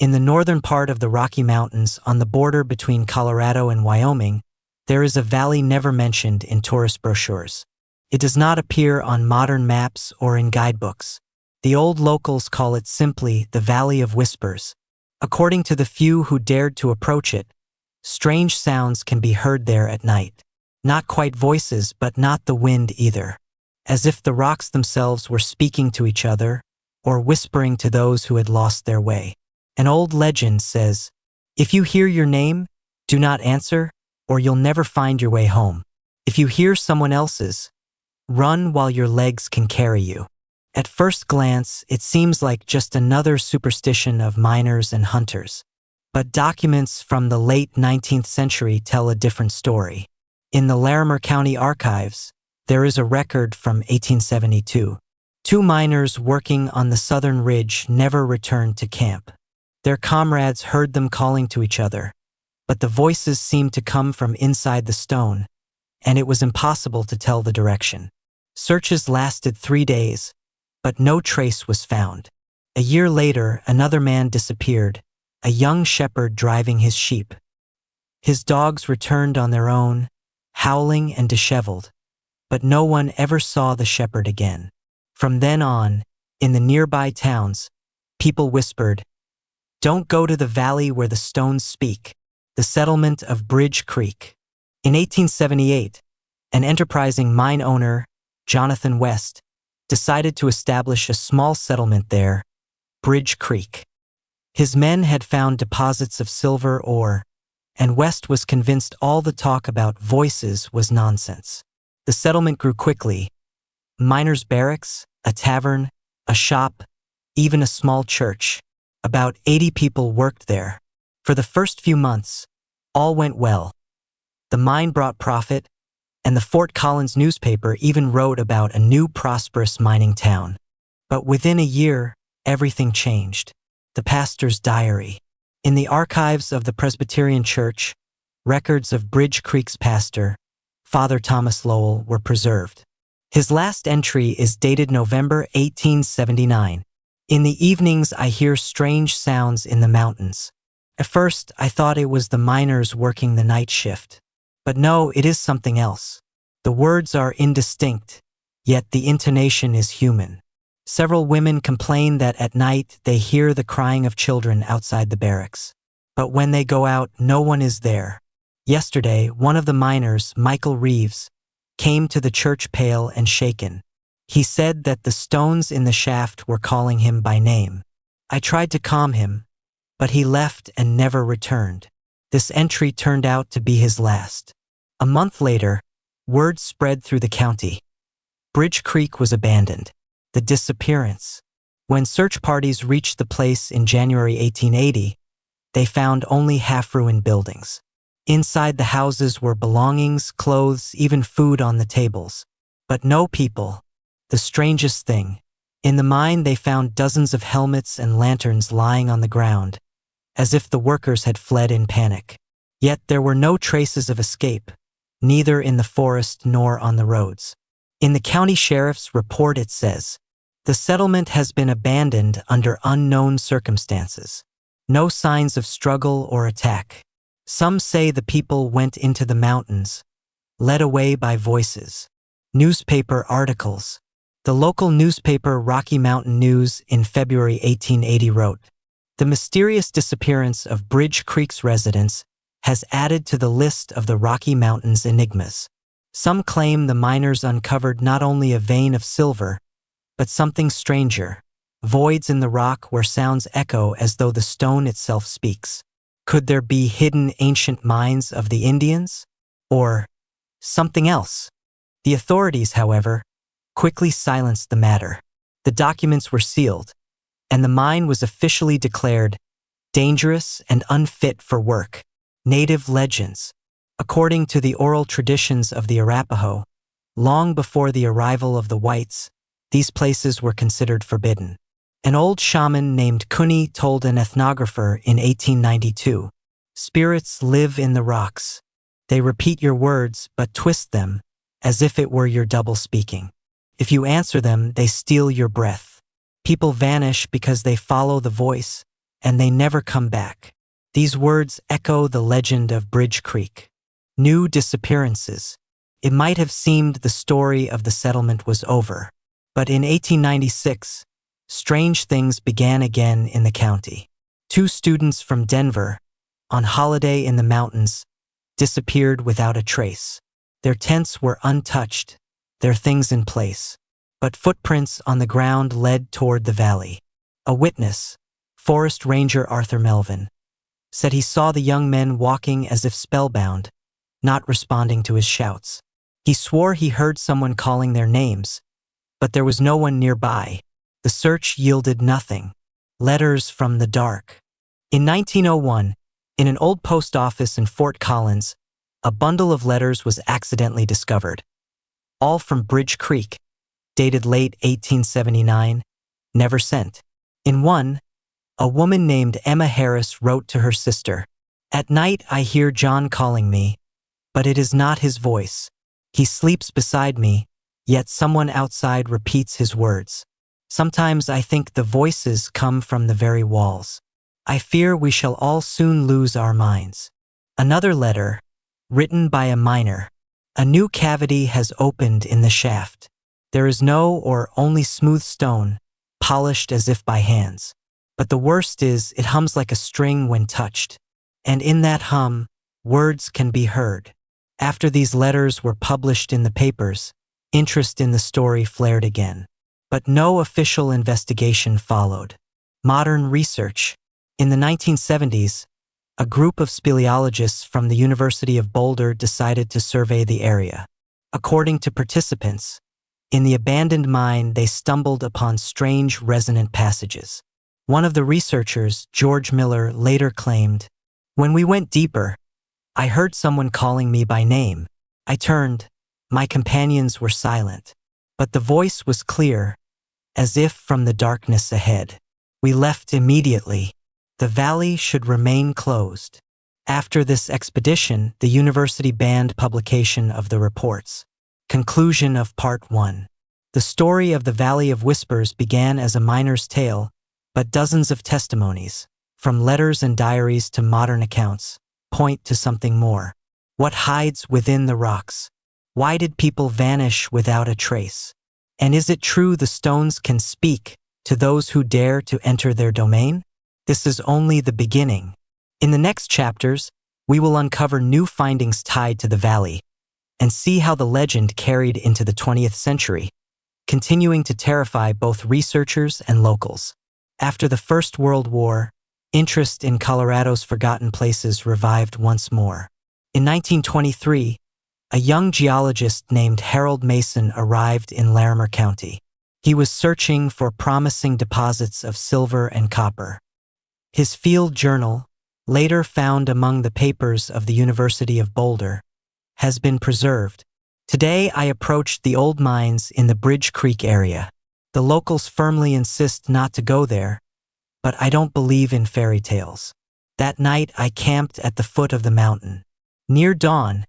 In the northern part of the Rocky Mountains, on the border between Colorado and Wyoming, there is a valley never mentioned in tourist brochures. It does not appear on modern maps or in guidebooks. The old locals call it simply the Valley of Whispers. According to the few who dared to approach it, strange sounds can be heard there at night. Not quite voices, but not the wind either. As if the rocks themselves were speaking to each other or whispering to those who had lost their way. An old legend says, "If you hear your name, do not answer, or you'll never find your way home. If you hear someone else's, run while your legs can carry you." At first glance, it seems like just another superstition of miners and hunters. But documents from the late 19th century tell a different story. In the Larimer County Archives, there is a record from 1872. 2 miners working on the southern ridge never returned to camp. Their comrades heard them calling to each other, but the voices seemed to come from inside the stone, and it was impossible to tell the direction. Searches lasted 3 days, but no trace was found. A year later, another man disappeared, a young shepherd driving his sheep. His dogs returned on their own, howling and disheveled, but no one ever saw the shepherd again. From then on, in the nearby towns, people whispered, "Don't go to the valley where the stones speak." The settlement of Bridge Creek. In 1878, an enterprising mine owner, Jonathan West, decided to establish a small settlement there, Bridge Creek. His men had found deposits of silver ore, and West was convinced all the talk about voices was nonsense. The settlement grew quickly. Miners' barracks, a tavern, a shop, even a small church. About 80 people worked there. For the first few months, all went well. The mine brought profit, and the Fort Collins newspaper even wrote about a new prosperous mining town. But within a year, everything changed. The pastor's diary. In the archives of the Presbyterian Church, records of Bridge Creek's pastor, Father Thomas Lowell, were preserved. His last entry is dated November 1879. "In the evenings I hear strange sounds in the mountains. At first I thought it was the miners working the night shift. But no, it is something else. The words are indistinct, yet the intonation is human. Several women complain that at night they hear the crying of children outside the barracks. But when they go out, no one is there. Yesterday, one of the miners, Michael Reeves, came to the church pale and shaken. He said that the stones in the shaft were calling him by name. I tried to calm him, but he left and never returned." This entry turned out to be his last. A month later, word spread through the county. Bridge Creek was abandoned. The disappearance. When search parties reached the place in January 1880, they found only half-ruined buildings. Inside the houses were belongings, clothes, even food on the tables. But no people. The strangest thing. In the mine they found dozens of helmets and lanterns lying on the ground, as if the workers had fled in panic. Yet there were no traces of escape, neither in the forest nor on the roads. In the county sheriff's report it says, "The settlement has been abandoned under unknown circumstances. No signs of struggle or attack. Some say the people went into the mountains, led away by voices." Newspaper articles. The local newspaper Rocky Mountain News in February 1880 wrote, "The mysterious disappearance of Bridge Creek's residents has added to the list of the Rocky Mountains enigmas. Some claim the miners uncovered not only a vein of silver, but something stranger, voids in the rock where sounds echo as though the stone itself speaks. Could there be hidden ancient mines of the Indians? Or something else?" The authorities, however, quickly silenced the matter. The documents were sealed, and the mine was officially declared dangerous and unfit for work. Native legends. According to the oral traditions of the Arapaho, long before the arrival of the whites, these places were considered forbidden. An old shaman named Kuni told an ethnographer in 1892, "Spirits live in the rocks. They repeat your words but twist them as if it were your double speaking. If you answer them, they steal your breath. People vanish because they follow the voice, and they never come back. These words echo the legend of Bridge Creek. New disappearances. It might have seemed the story of the settlement was over, but in 1896, strange things began again in the county. 2 students from Denver, on holiday in the mountains, disappeared without a trace. Their tents were untouched, their things in place, but footprints on the ground led toward the valley. A witness, Forest Ranger Arthur Melvin, said he saw the young men walking as if spellbound, not responding to his shouts. He swore he heard someone calling their names, but there was no one nearby. The search yielded nothing. Letters from the dark. In 1901, in an old post office in Fort Collins, a bundle of letters was accidentally discovered. All from Bridge Creek, dated late 1879, never sent. In one, a woman named Emma Harris wrote to her sister, "At night I hear John calling me, but it is not his voice. He sleeps beside me, yet someone outside repeats his words. Sometimes I think the voices come from the very walls. I fear we shall all soon lose our minds." Another letter, written by a miner. "A new cavity has opened in the shaft. There is no or only smooth stone, polished as if by hands. But the worst is, it hums like a string when touched. And in that hum, words can be heard." After these letters were published in the papers, interest in the story flared again. But no official investigation followed. Modern research. In the 1970s, a group of speleologists from the University of Boulder decided to survey the area. According to participants, in the abandoned mine they stumbled upon strange resonant passages. One of the researchers, George Miller, later claimed, "When we went deeper, I heard someone calling me by name. I turned. My companions were silent. But the voice was clear, as if from the darkness ahead. We left immediately. The valley should remain closed." After this expedition, the university banned publication of the reports. Conclusion of Part 1. The story of the Valley of Whispers began as a miner's tale, but dozens of testimonies, from letters and diaries to modern accounts, point to something more. What hides within the rocks? Why did people vanish without a trace? And is it true the stones can speak to those who dare to enter their domain? This is only the beginning. In the next chapters, we will uncover new findings tied to the valley and see how the legend carried into the 20th century, continuing to terrify both researchers and locals. After the First World War, interest in Colorado's forgotten places revived once more. In 1923, a young geologist named Harold Mason arrived in Larimer County. He was searching for promising deposits of silver and copper. His field journal, later found among the papers of the University of Boulder, has been preserved. Today I approached the old mines in the Bridge Creek area. The locals firmly insist not to go there, but I don't believe in fairy tales. That night I camped at the foot of the mountain. Near dawn,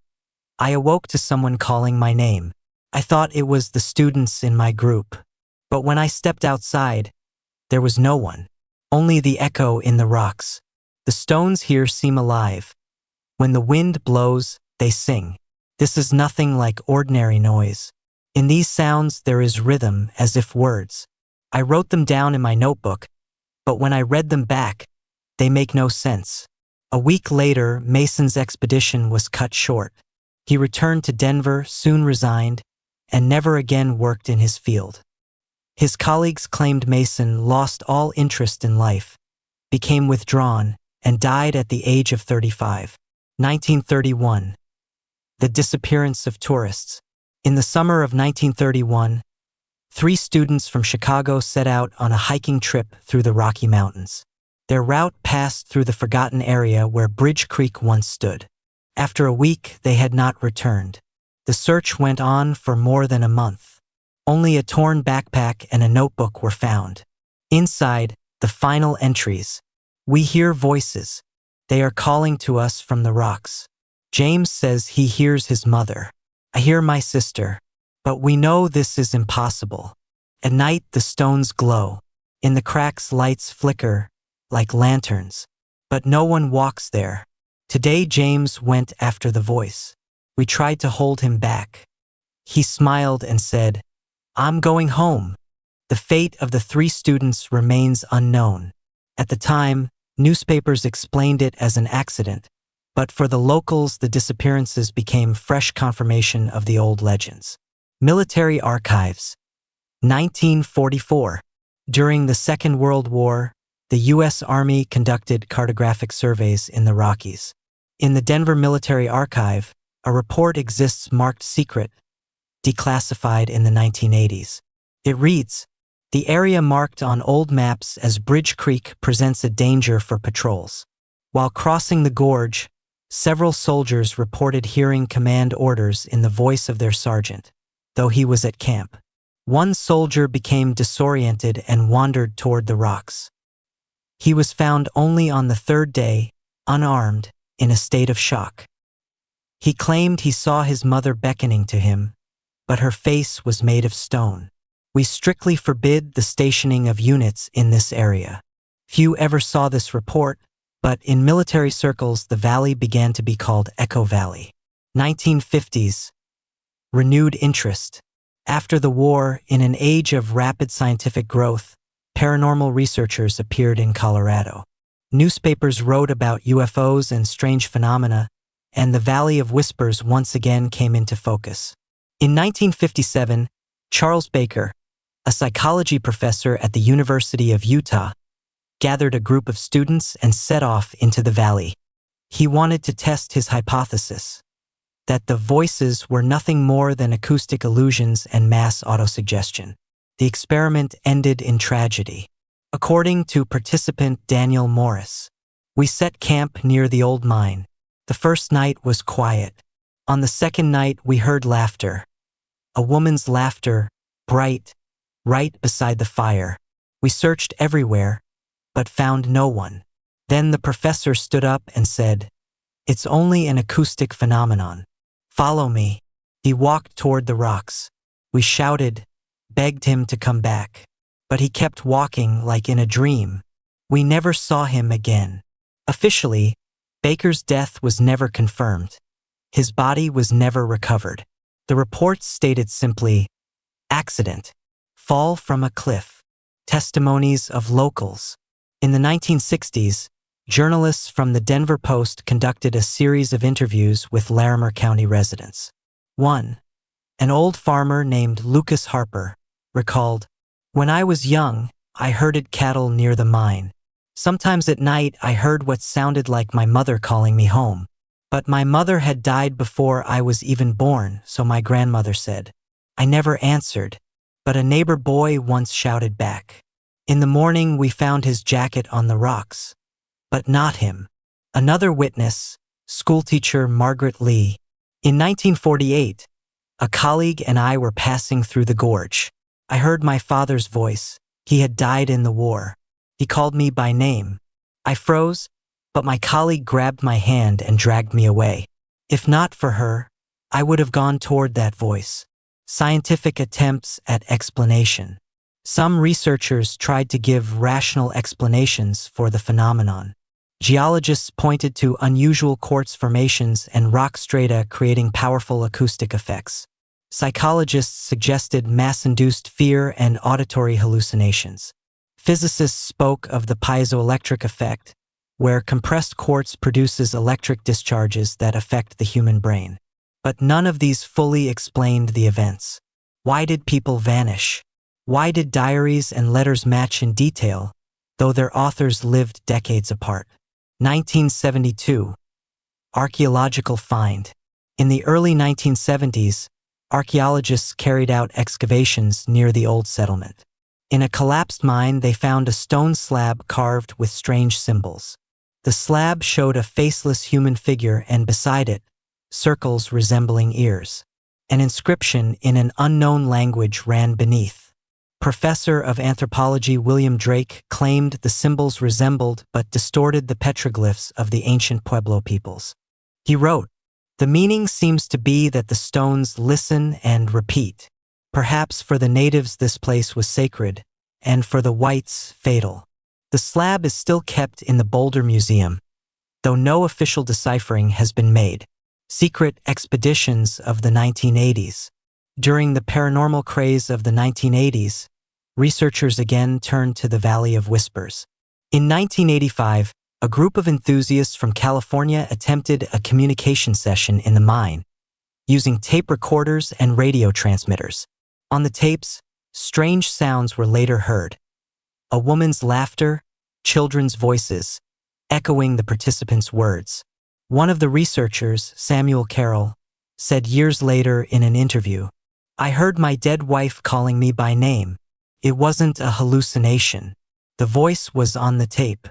I awoke to someone calling my name. I thought it was the students in my group. But when I stepped outside, there was no one. Only the echo in the rocks. The stones here seem alive. When the wind blows, they sing. This is nothing like ordinary noise. In these sounds there is rhythm, as if words. I wrote them down in my notebook, but when I read them back, they make no sense. A week later, Mason's expedition was cut short. He returned to Denver, soon resigned, and never again worked in his field. His colleagues claimed Mason lost all interest in life, became withdrawn, and died at the age of 35. 1931. The disappearance of tourists. In the summer of 1931, 3 students from Chicago set out on a hiking trip through the Rocky Mountains. Their route passed through the forgotten area where Bridge Creek once stood. After a week, they had not returned. The search went on for more than a month. Only a torn backpack and a notebook were found. Inside, the final entries. "We hear voices. They are calling to us from the rocks. James says he hears his mother. I hear my sister. But we know this is impossible. At night, the stones glow. In the cracks, lights flicker, like lanterns. But no one walks there. Today James went after the voice. We tried to hold him back. He smiled and said, "I'm going home." The fate of the 3 students remains unknown. At the time, newspapers explained it as an accident, but for the locals the disappearances became fresh confirmation of the old legends. Military Archives. 1944. During the Second World War, the U.S. Army conducted cartographic surveys in the Rockies. In the Denver Military Archive, a report exists marked secret, declassified in the 1980s. It reads, "The area marked on old maps as Bridge Creek presents a danger for patrols. While crossing the gorge, several soldiers reported hearing command orders in the voice of their sergeant, though he was at camp. One soldier became disoriented and wandered toward the rocks. He was found only on the 3rd day, unarmed, in a state of shock. He claimed he saw his mother beckoning to him, but her face was made of stone. We strictly forbid the stationing of units in this area." Few ever saw this report, but in military circles the valley began to be called Echo Valley. 1950s. Renewed interest. After the war, in an age of rapid scientific growth, paranormal researchers appeared in Colorado. Newspapers wrote about UFOs and strange phenomena, and the Valley of Whispers once again came into focus. In 1957, Charles Baker, a psychology professor at the University of Utah, gathered a group of students and set off into the valley. He wanted to test his hypothesis that the voices were nothing more than acoustic illusions and mass autosuggestion. The experiment ended in tragedy. According to participant Daniel Morris, "We set camp near the old mine. The first night was quiet. On the second night we heard laughter. A woman's laughter, bright, right beside the fire. We searched everywhere, but found no one. Then the professor stood up and said, 'It's only an acoustic phenomenon. Follow me.' He walked toward the rocks. We shouted, begged him to come back. But he kept walking like in a dream. We never saw him again." Officially, Baker's death was never confirmed. His body was never recovered. The reports stated simply, "Accident. Fall from a cliff." Testimonies of locals. In the 1960s, journalists from the Denver Post conducted a series of interviews with Larimer County residents. 1. An old farmer named Lucas Harper recalled, "When I was young, I herded cattle near the mine. Sometimes at night I heard what sounded like my mother calling me home. But my mother had died before I was even born, so my grandmother said. I never answered, but a neighbor boy once shouted back. In the morning we found his jacket on the rocks, but not him." Another witness, schoolteacher Margaret Lee. "In 1948, a colleague and I were passing through the gorge. I heard my father's voice. He had died in the war. He called me by name. I froze, but my colleague grabbed my hand and dragged me away. If not for her, I would have gone toward that voice." Scientific attempts at explanation. Some researchers tried to give rational explanations for the phenomenon. Geologists pointed to unusual quartz formations and rock strata creating powerful acoustic effects. Psychologists suggested mass-induced fear and auditory hallucinations. Physicists spoke of the piezoelectric effect, where compressed quartz produces electric discharges that affect the human brain. But none of these fully explained the events. Why did people vanish? Why did diaries and letters match in detail, though their authors lived decades apart? 1972. Archaeological find. In the early 1970s, archaeologists carried out excavations near the old settlement. In a collapsed mine, they found a stone slab carved with strange symbols. The slab showed a faceless human figure, and beside it, circles resembling ears. An inscription in an unknown language ran beneath. Professor of anthropology William Drake claimed the symbols resembled but distorted the petroglyphs of the ancient Pueblo peoples. He wrote, "The meaning seems to be that the stones listen and repeat. Perhaps for the natives this place was sacred, and for the whites fatal. The slab is still kept in the Boulder Museum, though no official deciphering has been made. Secret expeditions of the 1980s. During the paranormal craze of the 1980s, researchers again turned to the Valley of Whispers. In 1985, a group of enthusiasts from California attempted a communication session in the mine, using tape recorders and radio transmitters. On the tapes, strange sounds were later heard. A woman's laughter, children's voices, echoing the participants' words. One of the researchers, Samuel Carroll, said years later in an interview, "I heard my dead wife calling me by name. It wasn't a hallucination. The voice was on the tape.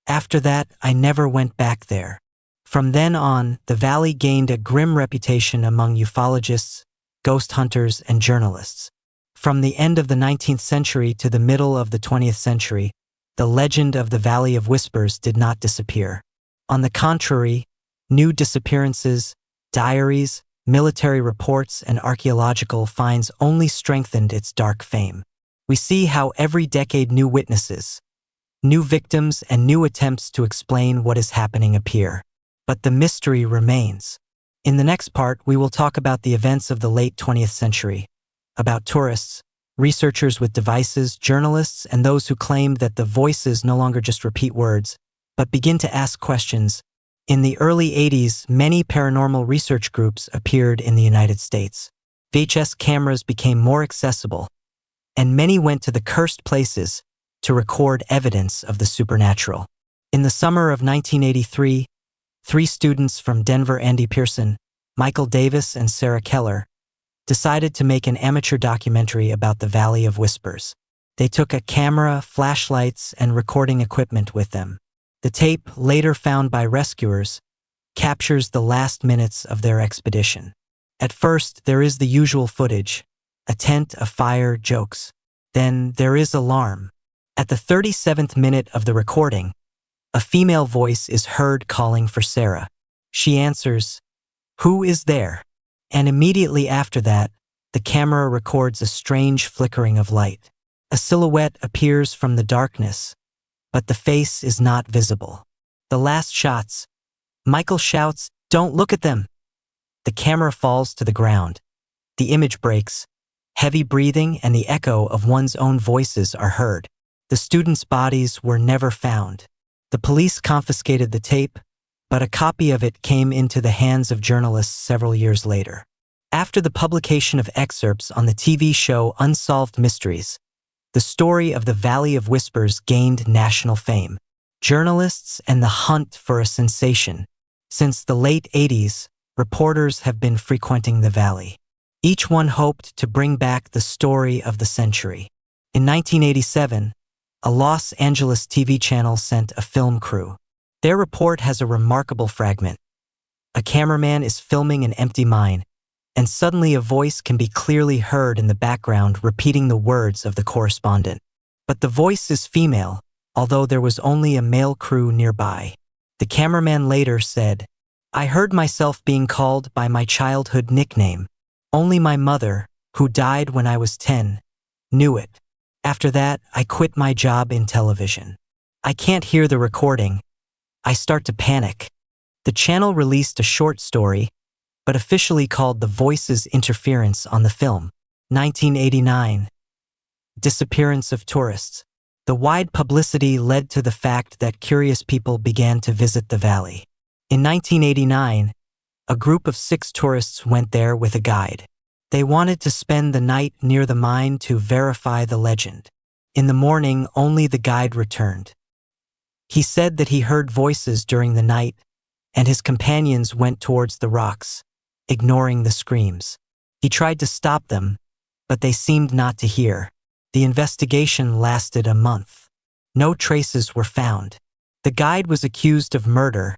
After that, I never went back there." From then on, the valley gained a grim reputation among ufologists, ghost hunters, and journalists. From the end of the 19th century to the middle of the 20th century, the legend of the Valley of Whispers did not disappear. On the contrary, new disappearances, diaries, military reports, and archaeological finds only strengthened its dark fame. We see how every decade new witnesses, new victims, and new attempts to explain what is happening appear. But the mystery remains. In the next part, we will talk about the events of the late 20th century, about tourists, researchers with devices, journalists, and those who claimed that the voices no longer just repeat words, but begin to ask questions. In the early 80s, many paranormal research groups appeared in the United States. VHS cameras became more accessible, and many went to the cursed places to record evidence of the supernatural. In the summer of 1983, 3 students from Denver, Andy Pearson, Michael Davis, and Sarah Keller, decided to make an amateur documentary about the Valley of Whispers. They took a camera, flashlights, and recording equipment with them. The tape, later found by rescuers, captures the last minutes of their expedition. At first, there is the usual footage: a tent, a fire, jokes. Then there is alarm. At the 37th minute of the recording, a female voice is heard calling for Sarah. She answers, "Who is there?" And immediately after that, the camera records a strange flickering of light. A silhouette appears from the darkness, but the face is not visible. The last shots, Michael shouts, "Don't look at them!" The camera falls to the ground. The image breaks. Heavy breathing and the echo of one's own voices are heard. The students' bodies were never found. The police confiscated the tape, but a copy of it came into the hands of journalists several years later. After the publication of excerpts on the TV show Unsolved Mysteries, the story of the Valley of Whispers gained national fame. Journalists and the hunt for a sensation. Since the late 80s, reporters have been frequenting the valley. Each one hoped to bring back the story of the century. In 1987, a Los Angeles TV channel sent a film crew. Their report has a remarkable fragment. A cameraman is filming an empty mine, and suddenly a voice can be clearly heard in the background repeating the words of the correspondent. But the voice is female, although there was only a male crew nearby. The cameraman later said, "I heard myself being called by my childhood nickname. Only my mother, who died when I was 10, knew it. After that, I quit my job in television. I can't hear the recording. I start to panic." The channel released a short story, but officially called the voices interference on the film. 1989. Disappearance of tourists. The wide publicity led to the fact that curious people began to visit the valley. In 1989, a group of 6 tourists went there with a guide. They wanted to spend the night near the mine to verify the legend. In the morning, only the guide returned. He said that he heard voices during the night, and his companions went towards the rocks, ignoring the screams. He tried to stop them, but they seemed not to hear. The investigation lasted a month. No traces were found. The guide was accused of murder,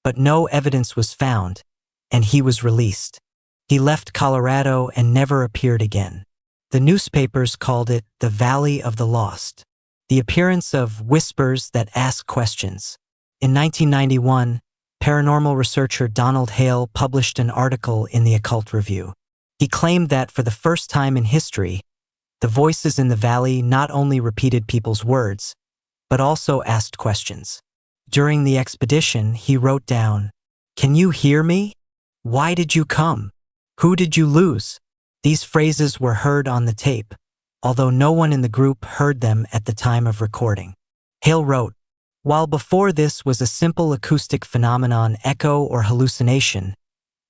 but no evidence was found, and he was released. He left Colorado and never appeared again. The newspapers called it the Valley of the Lost, the appearance of whispers that ask questions. In 1991, paranormal researcher Donald Hale published an article in the Occult Review. He claimed that for the first time in history, the voices in the valley not only repeated people's words, but also asked questions. During the expedition, he wrote down, "Can you hear me? Why did you come? Who did you lose?" These phrases were heard on the tape, although no one in the group heard them at the time of recording. Hale wrote, "While before this was a simple acoustic phenomenon, echo or hallucination,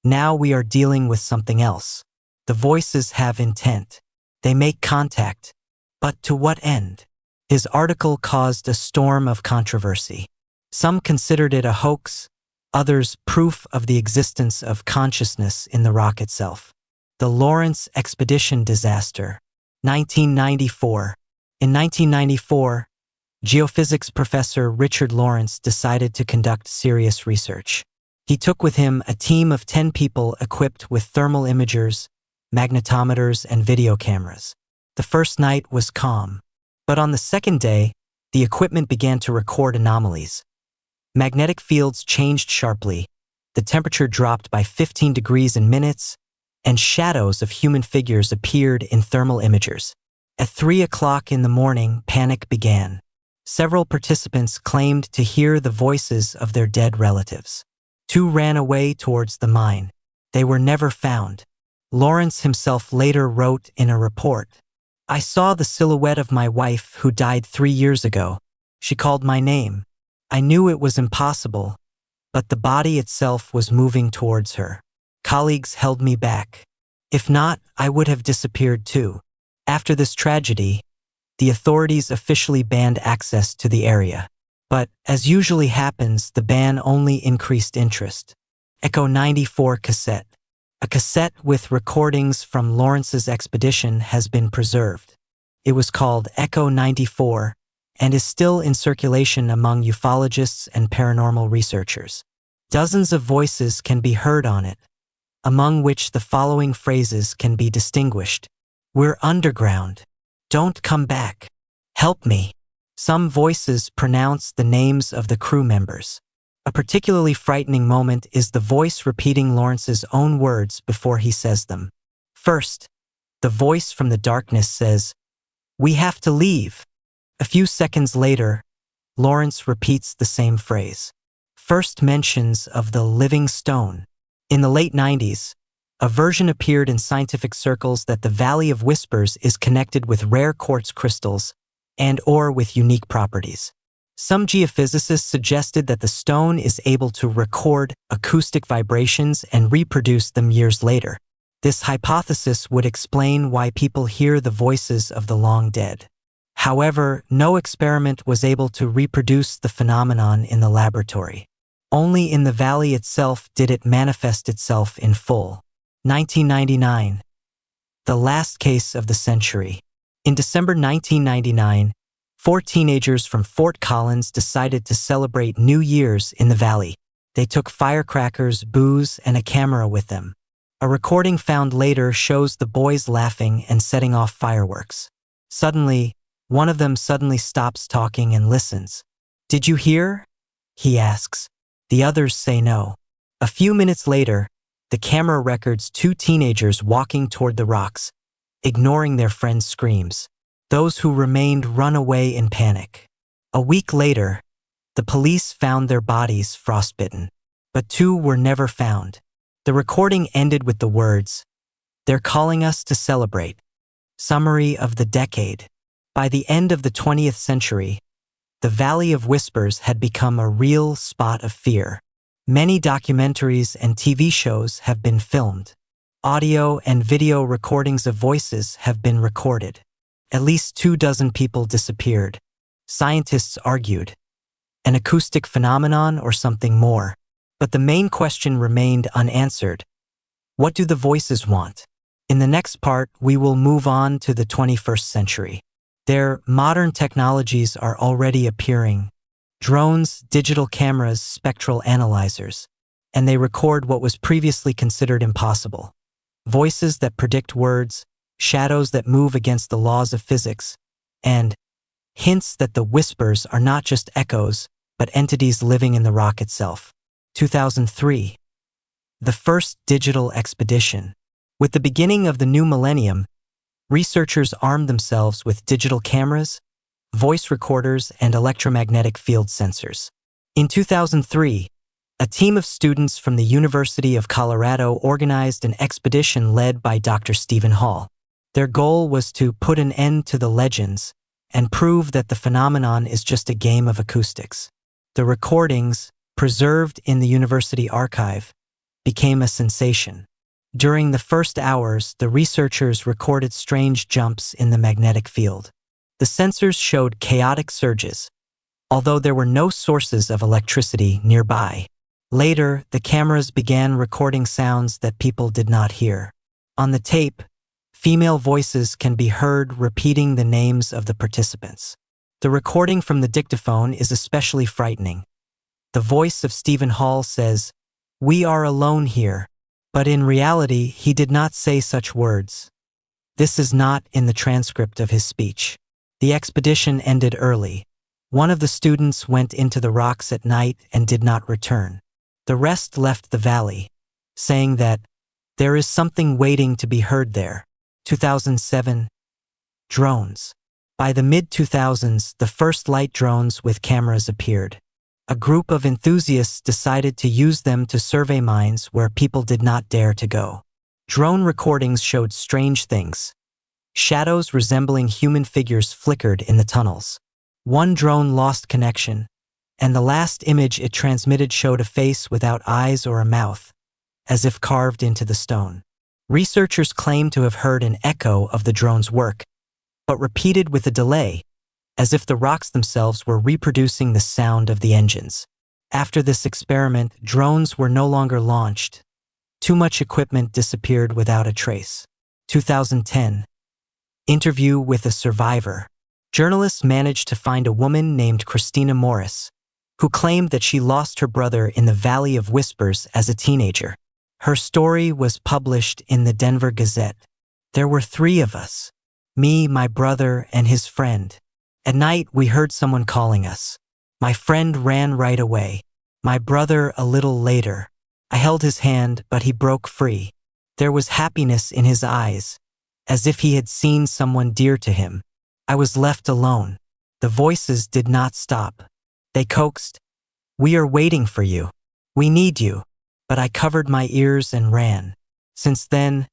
now we are dealing with something else. The voices have intent. They make contact. But to what end?" His article caused a storm of controversy. Some considered it a hoax, others proof of the existence of consciousness in the rock itself. The Lawrence Expedition Disaster, 1994. In 1994, geophysics professor Richard Lawrence decided to conduct serious research. He took with him a team of 10 people equipped with thermal imagers, magnetometers, and video cameras. The first night was calm, but on the second day, the equipment began to record anomalies. Magnetic fields changed sharply, the temperature dropped by 15 degrees in minutes, and shadows of human figures appeared in thermal imagers. At 3 o'clock in the morning, panic began. Several participants claimed to hear the voices of their dead relatives. 2 ran away towards the mine. They were never found. Lawrence himself later wrote in a report, "I saw the silhouette of my wife who died 3 years ago. She called my name. I knew it was impossible, but the body itself was moving towards her. Colleagues held me back. If not, I would have disappeared too." After this tragedy, the authorities officially banned access to the area. But, as usually happens, the ban only increased interest. Echo 94 cassette. A cassette with recordings from Lawrence's expedition has been preserved. It was called Echo 94 and is still in circulation among ufologists and paranormal researchers. Dozens of voices can be heard on it, among which the following phrases can be distinguished. "We're underground. Don't come back. Help me." Some voices pronounce the names of the crew members. A particularly frightening moment is the voice repeating Lawrence's own words before he says them. First, the voice from the darkness says, "We have to leave." A few seconds later, Lawrence repeats the same phrase. First mentions of the living stone. In the late 90s, a version appeared in scientific circles that the Valley of Whispers is connected with rare quartz crystals and/or with unique properties. Some geophysicists suggested that the stone is able to record acoustic vibrations and reproduce them years later. This hypothesis would explain why people hear the voices of the long dead. However, no experiment was able to reproduce the phenomenon in the laboratory. Only in the valley itself did it manifest itself in full. 1999. The last case of the century. In December 1999, 4 teenagers from Fort Collins decided to celebrate New Year's in the valley. They took firecrackers, booze, and a camera with them. A recording found later shows the boys laughing and setting off fireworks. Suddenly, one of them suddenly stops talking and listens. "Did you hear?" he asks. The others say no. A few minutes later, the camera records 2 teenagers walking toward the rocks, ignoring their friends' screams. Those who remained run away in panic. A week later, the police found their bodies frostbitten, but 2 were never found. The recording ended with the words, "They're calling us to celebrate." Summary of the decade. By the end of the 20th century, the Valley of Whispers had become a real spot of fear. Many documentaries and TV shows have been filmed. Audio and video recordings of voices have been recorded. At least 24 people disappeared. Scientists argued, an acoustic phenomenon or something more. But the main question remained unanswered. What do the voices want? In the next part, we will move on to the 21st century. Their modern technologies are already appearing. Drones, digital cameras, spectral analyzers. And they record what was previously considered impossible. Voices that predict words, shadows that move against the laws of physics, and hints that the whispers are not just echoes, but entities living in the rock itself. 2003. The first digital expedition. With the beginning of the new millennium, researchers armed themselves with digital cameras, voice recorders, and electromagnetic field sensors. In 2003, a team of students from the University of Colorado organized an expedition led by Dr. Stephen Hall. Their goal was to put an end to the legends and prove that the phenomenon is just a game of acoustics. The recordings, preserved in the university archive, became a sensation. During the first hours, the researchers recorded strange jumps in the magnetic field. The sensors showed chaotic surges, although there were no sources of electricity nearby. Later, the cameras began recording sounds that people did not hear. On the tape, female voices can be heard repeating the names of the participants. The recording from the dictaphone is especially frightening. The voice of Stephen Hall says, "We are alone here," but in reality, he did not say such words. This is not in the transcript of his speech. The expedition ended early. One of the students went into the rocks at night and did not return. The rest left the valley, saying that there is something waiting to be heard there. 2007. Drones. By the mid-2000s, the first light drones with cameras appeared. A group of enthusiasts decided to use them to survey mines where people did not dare to go. Drone recordings showed strange things. Shadows resembling human figures flickered in the tunnels. One drone lost connection, and the last image it transmitted showed a face without eyes or a mouth, as if carved into the stone. Researchers claim to have heard an echo of the drone's work, but repeated with a delay, as if the rocks themselves were reproducing the sound of the engines. After this experiment, drones were no longer launched. Too much equipment disappeared without a trace. 2010. Interview with a survivor. Journalists managed to find a woman named Christina Morris, who claimed that she lost her brother in the Valley of Whispers as a teenager. Her story was published in the Denver Gazette. "There were 3 of us, me, my brother, and his friend. At night, we heard someone calling us. My friend ran right away. My brother a little later. I held his hand, but he broke free. There was happiness in his eyes, as if he had seen someone dear to him. I was left alone. The voices did not stop. They coaxed, 'We are waiting for you. We need you.' But I covered my ears and ran. Since then,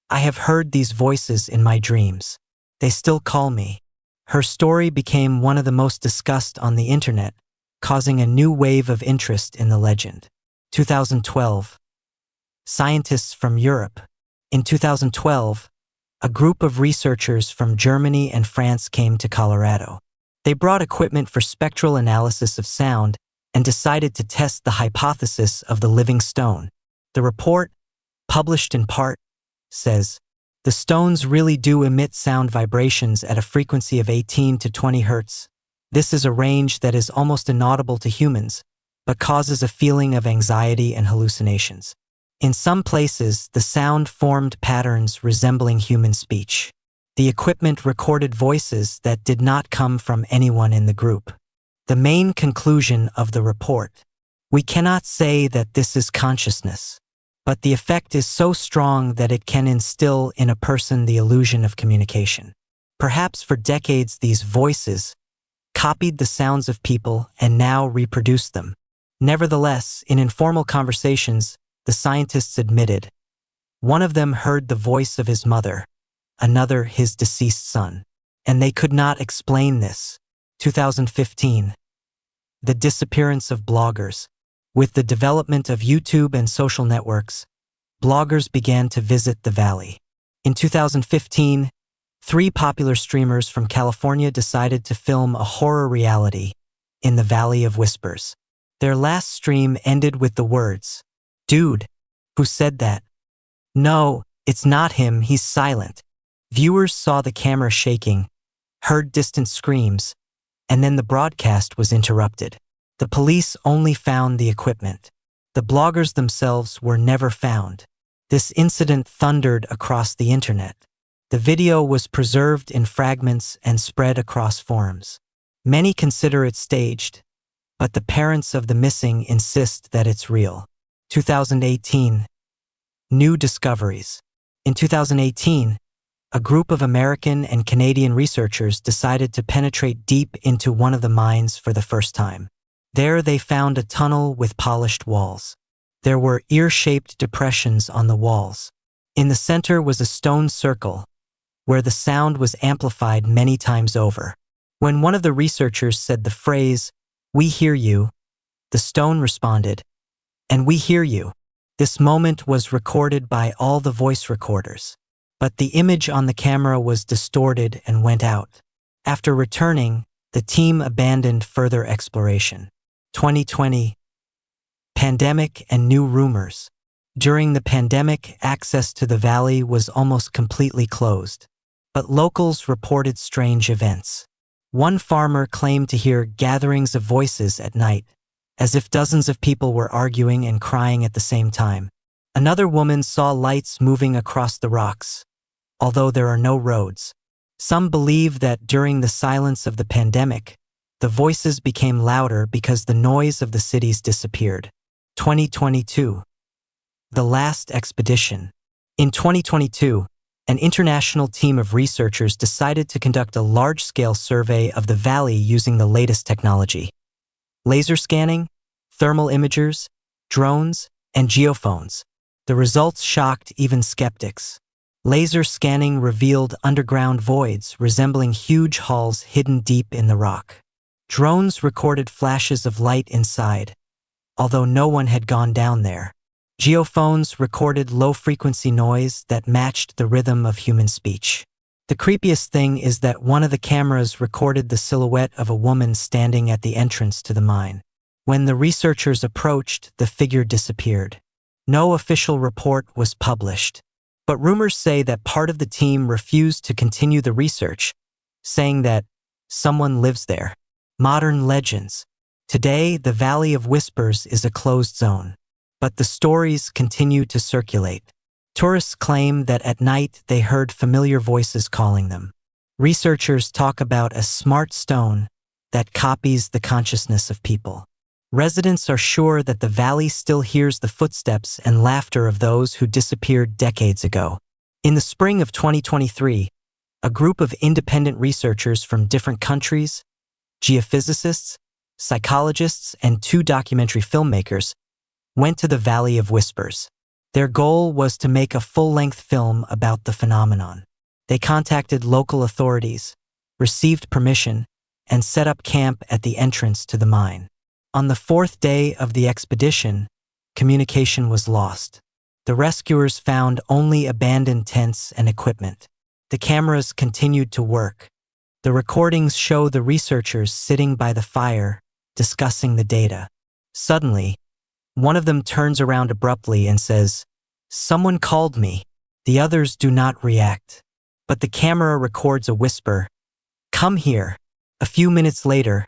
I have heard these voices in my dreams. They still call me." Her story became one of the most discussed on the internet, causing a new wave of interest in the legend. 2012. Scientists from Europe. In 2012, a group of researchers from Germany and France came to Colorado. They brought equipment for spectral analysis of sound and decided to test the hypothesis of the living stone. The report, published in part, says, "The stones really do emit sound vibrations at a frequency of 18 to 20 Hz. This is a range that is almost inaudible to humans, but causes a feeling of anxiety and hallucinations. In some places, the sound formed patterns resembling human speech. The equipment recorded voices that did not come from anyone in the group." The main conclusion of the report: "We cannot say that this is consciousness, but the effect is so strong that it can instill in a person the illusion of communication. Perhaps for decades these voices copied the sounds of people and now reproduced them." Nevertheless, in informal conversations, the scientists admitted, one of them heard the voice of his mother, another his deceased son, and they could not explain this. 2015. The disappearance of bloggers. With the development of YouTube and social networks, bloggers began to visit the valley. In 2015, 3 popular streamers from California decided to film a horror reality in the Valley of Whispers. Their last stream ended with the words, "Dude, who said that? No, it's not him, he's silent." Viewers saw the camera shaking, heard distant screams, and then the broadcast was interrupted. The police only found the equipment. The bloggers themselves were never found. This incident thundered across the internet. The video was preserved in fragments and spread across forums. Many consider it staged, but the parents of the missing insist that it's real. 2018. New discoveries. In 2018, a group of American and Canadian researchers decided to penetrate deep into one of the mines for the first time. There they found a tunnel with polished walls. There were ear-shaped depressions on the walls. In the center was a stone circle, where the sound was amplified many times over. When one of the researchers said the phrase, "We hear you," the stone responded, "And we hear you." This moment was recorded by all the voice recorders. But the image on the camera was distorted and went out. After returning, the team abandoned further exploration. 2020. Pandemic and new rumors. During the pandemic, access to the valley was almost completely closed. But locals reported strange events. One farmer claimed to hear gatherings of voices at night, as if dozens of people were arguing and crying at the same time. Another woman saw lights moving across the rocks, although there are no roads. Some believe that during the silence of the pandemic, the voices became louder because the noise of the cities disappeared. 2022. The last expedition. In 2022, an international team of researchers decided to conduct a large-scale survey of the valley using the latest technology. Laser scanning, thermal imagers, drones, and geophones. The results shocked even skeptics. Laser scanning revealed underground voids resembling huge halls hidden deep in the rock. Drones recorded flashes of light inside, although no one had gone down there. Geophones recorded low-frequency noise that matched the rhythm of human speech. The creepiest thing is that one of the cameras recorded the silhouette of a woman standing at the entrance to the mine. When the researchers approached, the figure disappeared. No official report was published. But rumors say that part of the team refused to continue the research, saying that someone lives there. Modern legends. Today, the Valley of Whispers is a closed zone. But the stories continue to circulate. Tourists claim that at night they heard familiar voices calling them. Researchers talk about a smart stone that copies the consciousness of people. Residents are sure that the valley still hears the footsteps and laughter of those who disappeared decades ago. In the spring of 2023, a group of independent researchers from different countries, geophysicists, psychologists, and 2 documentary filmmakers went to the Valley of Whispers. Their goal was to make a full-length film about the phenomenon. They contacted local authorities, received permission, and set up camp at the entrance to the mine. On the 4th day of the expedition, communication was lost. The rescuers found only abandoned tents and equipment. The cameras continued to work. The recordings show the researchers sitting by the fire, discussing the data. Suddenly, one of them turns around abruptly and says, "Someone called me." The others do not react. But the camera records a whisper, "Come here." A few minutes later,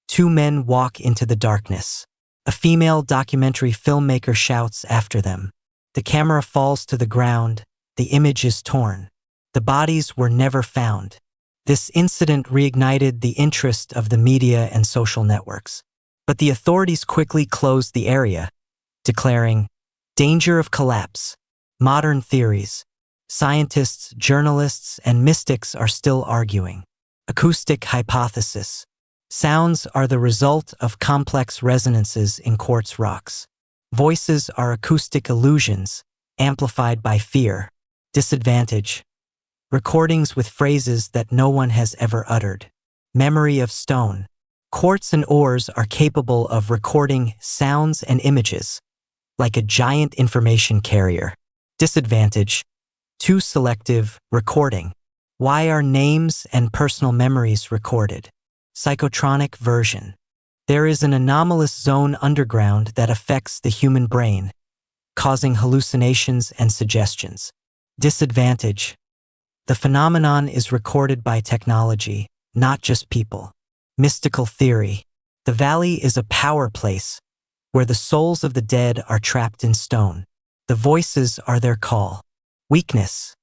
2 men walk into the darkness. A female documentary filmmaker shouts after them. The camera falls to the ground. The image is torn. The bodies were never found. This incident reignited the interest of the media and social networks. But the authorities quickly closed the area, declaring, "Danger of collapse." Modern theories. Scientists, journalists, and mystics are still arguing. Acoustic hypothesis. Sounds are the result of complex resonances in quartz rocks. Voices are acoustic illusions, amplified by fear. Disadvantage. Recordings with phrases that no one has ever uttered. Memory of stone. Quartz and ores are capable of recording sounds and images, like a giant information carrier. Disadvantage. Too selective recording. Why are names and personal memories recorded? Psychotronic version. There is an anomalous zone underground that affects the human brain, causing hallucinations and suggestions. Disadvantage. The phenomenon is recorded by technology, not just people. Mystical theory. The valley is a power place, where the souls of the dead are trapped in stone. The voices are their call. Weakness.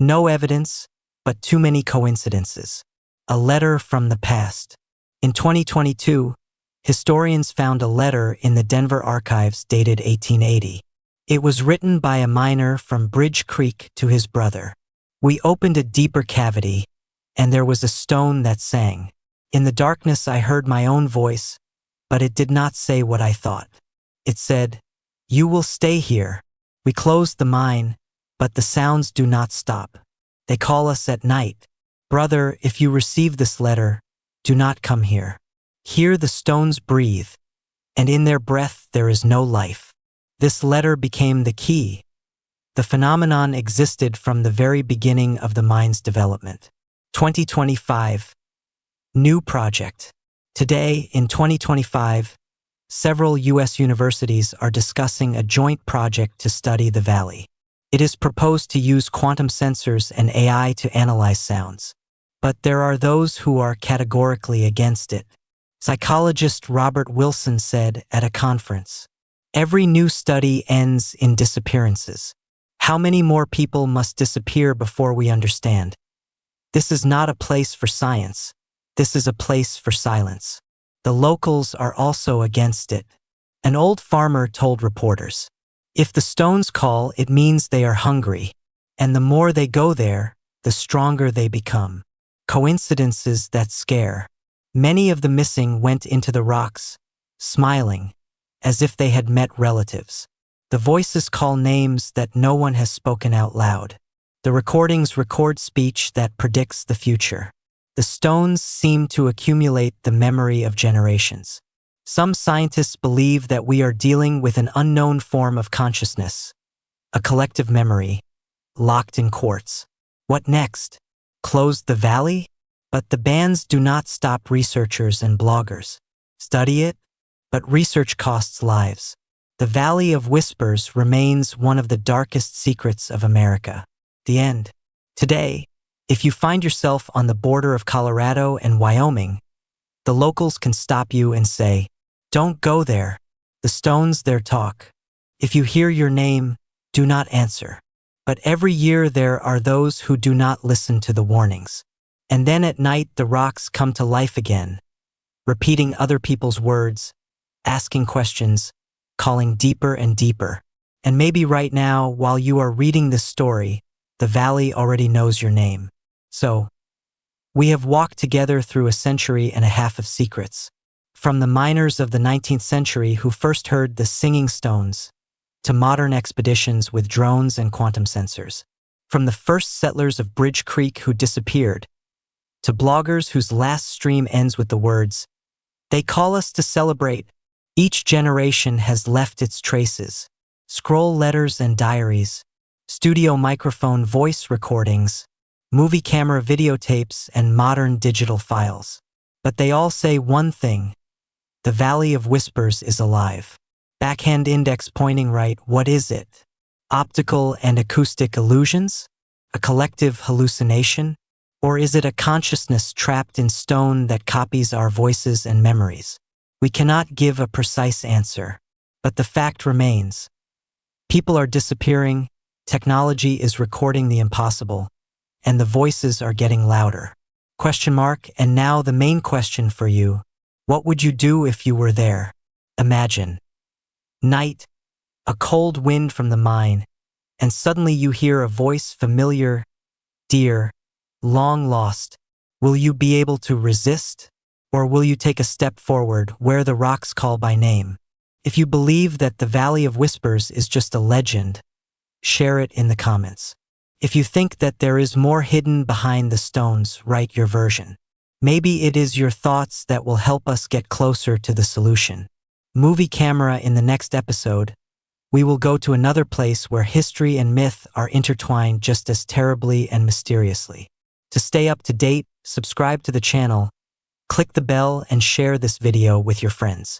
No evidence, but too many coincidences. A letter from the past. In 2022, historians found a letter in the Denver archives dated 1880. It was written by a miner from Bridge Creek to his brother. We opened a deeper cavity, and there was a stone that sang. In the darkness I heard my own voice, but it did not say what I thought. It said, "You will stay here." We closed the mine, but the sounds do not stop. They call us at night. "Brother, if you receive this letter, do not come here." Here the stones breathe, and in their breath there is no life. This letter became the key. The phenomenon existed from the very beginning of the mine's development. 2025. New project. Today, in 2025, several U.S. universities are discussing a joint project to study the valley. It is proposed to use quantum sensors and AI to analyze sounds. But there are those who are categorically against it. Psychologist Robert Wilson said at a conference, "Every new study ends in disappearances. How many more people must disappear before we understand? This is not a place for science. This is a place for silence." The locals are also against it. An old farmer told reporters, "If the stones call, it means they are hungry. And the more they go there, the stronger they become." Coincidences that scare. Many of the missing went into the rocks, smiling, as if they had met relatives. The voices call names that no one has spoken out loud. The recordings record speech that predicts the future. The stones seem to accumulate the memory of generations. Some scientists believe that we are dealing with an unknown form of consciousness, a collective memory, locked in quartz. What next? Close the valley? But the bans do not stop researchers and bloggers. Study it, but research costs lives. The Valley of Whispers remains one of the darkest secrets of America. The end. Today, if you find yourself on the border of Colorado and Wyoming, the locals can stop you and say, "Don't go there." The stones there talk. If you hear your name, do not answer. But every year there are those who do not listen to the warnings. And then at night the rocks come to life again, repeating other people's words, asking questions, calling deeper and deeper. And maybe right now, while you are reading this story, the valley already knows your name. So, we have walked together through a century and a half of secrets. From the miners of the 19th century who first heard the singing stones, to modern expeditions with drones and quantum sensors. From the first settlers of Bridge Creek who disappeared, to bloggers whose last stream ends with the words, "They call us to celebrate." Each generation has left its traces. Scroll letters and diaries, studio microphone voice recordings, movie camera videotapes, and modern digital files. But they all say one thing: the Valley of Whispers is alive. Backhand index pointing right, what is it? Optical and acoustic illusions? A collective hallucination? Or is it a consciousness trapped in stone that copies our voices and memories? We cannot give a precise answer, but the fact remains. People are disappearing, technology is recording the impossible, and the voices are getting louder. And now the main question for you: what would you do if you were there? Imagine. Night, a cold wind from the mine, and suddenly you hear a voice familiar, dear, long lost. Will you be able to resist? Or will you take a step forward where the rocks call by name? If you believe that the Valley of Whispers is just a legend, share it in the comments. If you think that there is more hidden behind the stones, write your version. Maybe it is your thoughts that will help us get closer to the solution. Movie camera in the next episode, we will go to another place where history and myth are intertwined just as terribly and mysteriously. To stay up to date, subscribe to the channel, click the bell, and share this video with your friends.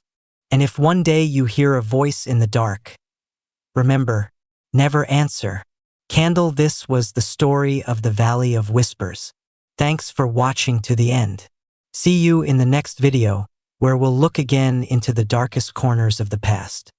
And if one day you hear a voice in the dark, remember, never answer. This was the story of the Valley of Whispers. Thanks for watching to the end. See you in the next video, where we'll look again into the darkest corners of the past.